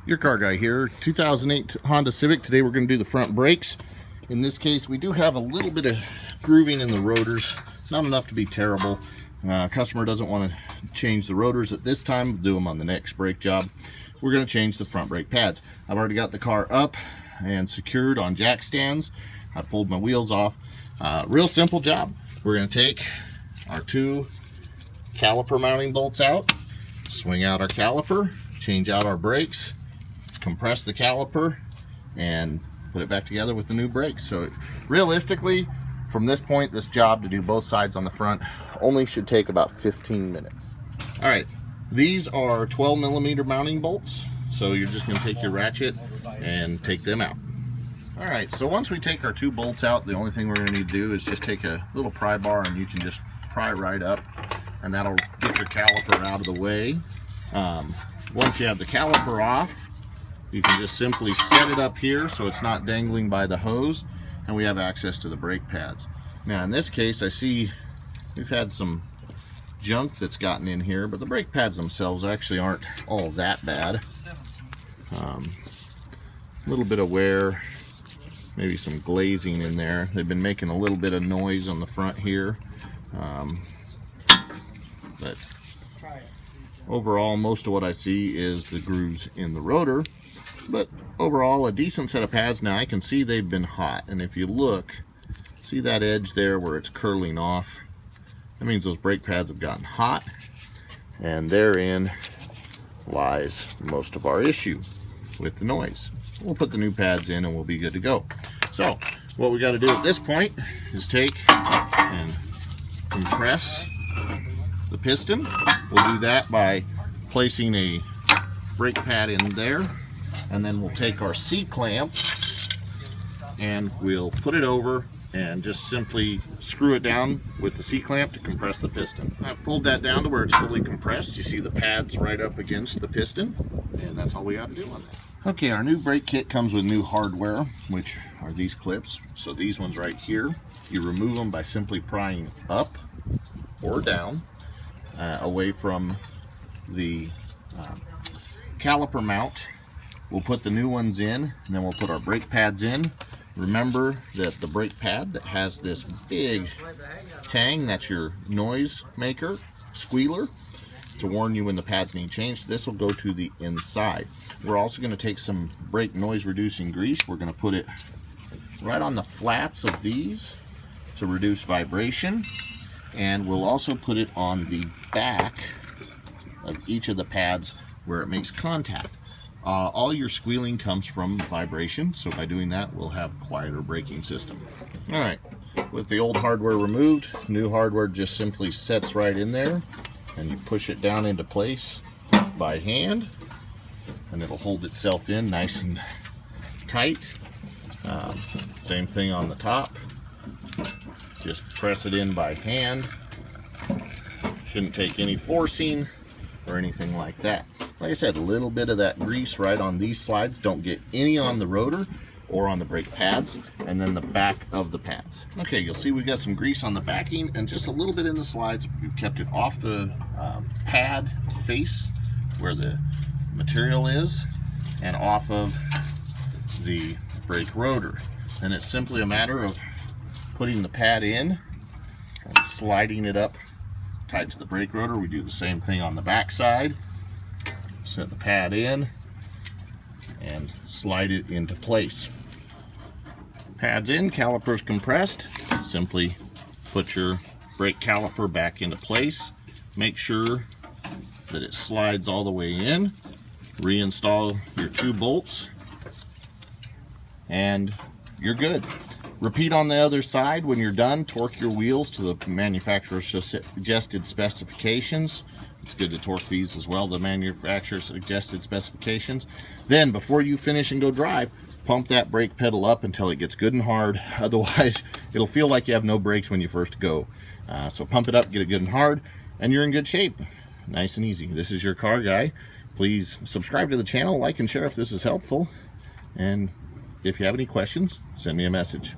Your car guy here. 2008 Honda Civic. Today we're going to do the front brakes. In this case, we do have a little bit of grooving in the rotors. It's not enough to be terrible. Customer doesn't want to change the rotors at this time. We'll do them on the next brake job. We're going to change the front brake pads. I've already got the car up and secured on jack stands. I pulled my wheels off. Real simple job. We're going to take our two caliper mounting bolts out, swing out our caliper, change out our brakes, compress the caliper, and put it back together with the new brakes. So realistically, from this point, this job to do both sides on the front only should take about 15 minutes. All right, these are 12mm mounting bolts. So you're just going to take your ratchet and take them out. All right, so once we take our two bolts out, the only thing we're going to need to do is just take a little pry bar, and you can just pry right up, and that'll get your caliper out of the way. Once you have the caliper off, you can just simply set it up here so it's not dangling by the hose, and we have access to the brake pads. Now in this case, I see we've had some junk that's gotten in here, but the brake pads themselves actually aren't all that bad. A little bit of wear, maybe some glazing in there. They've been making a little bit of noise on the front here, but overall most of what I see is the grooves in the rotor. But overall, a decent set of pads. Now I can see they've been hot, and if you look, see that edge there where it's curling off? That means those brake pads have gotten hot, and therein lies most of our issue with the noise. We'll put the new pads in and we'll be good to go. So what we got to do at this point is take and compress the piston. We'll do that by placing a brake pad in there, and then we'll take our C-clamp and we'll put it over and just simply screw it down with the C-clamp to compress the piston. I've pulled that down to where it's fully compressed. You see the pads right up against the piston, and that's all we got to do on that. Okay, our new brake kit comes with new hardware, which are these clips. So these ones right here, you remove them by simply prying up or down away from the caliper mount. We'll put the new ones in, and then we'll put our brake pads in. Remember that the brake pad that has this big tang, that's your noise maker, squealer, to warn you when the pads need changed. This will go to the inside. We're also going to take some brake noise reducing grease. We're going to put it right on the flats of these to reduce vibration, and we'll also put it on the back of each of the pads where it makes contact. All your squealing comes from vibration, so by doing that we'll have a quieter braking system. All right, with the old hardware removed, new hardware just simply sets right in there, and you push it down into place by hand, and it'll hold itself in nice and tight. Same thing on the top, just press it in by hand. Shouldn't take any forcing or anything like that. Like I said, a little bit of that grease right on these slides. Don't get any on the rotor or on the brake pads, and then the back of the pads. Okay, you'll see we've got some grease on the backing and just a little bit in the slides. We've kept it off the pad face where the material is and off of the brake rotor. And it's simply a matter of putting the pad in and sliding it up tied to the brake rotor. We do the same thing on the back side. Set the pad in and slide it into place. Pads in, calipers compressed. Simply put your brake caliper back into place. Make sure that it slides all the way in. Reinstall your two bolts, and you're good. Repeat on the other side. When you're done, torque your wheels to the manufacturer's suggested specifications. It's good to torque these as well, the manufacturer's suggested specifications. Then, before you finish and go drive, pump that brake pedal up until it gets good and hard. Otherwise, it'll feel like you have no brakes when you first go. So pump it up, get it good and hard, and you're in good shape. Nice and easy. This is your car guy. Please subscribe to the channel, like and share if this is helpful. And if you have any questions, send me a message.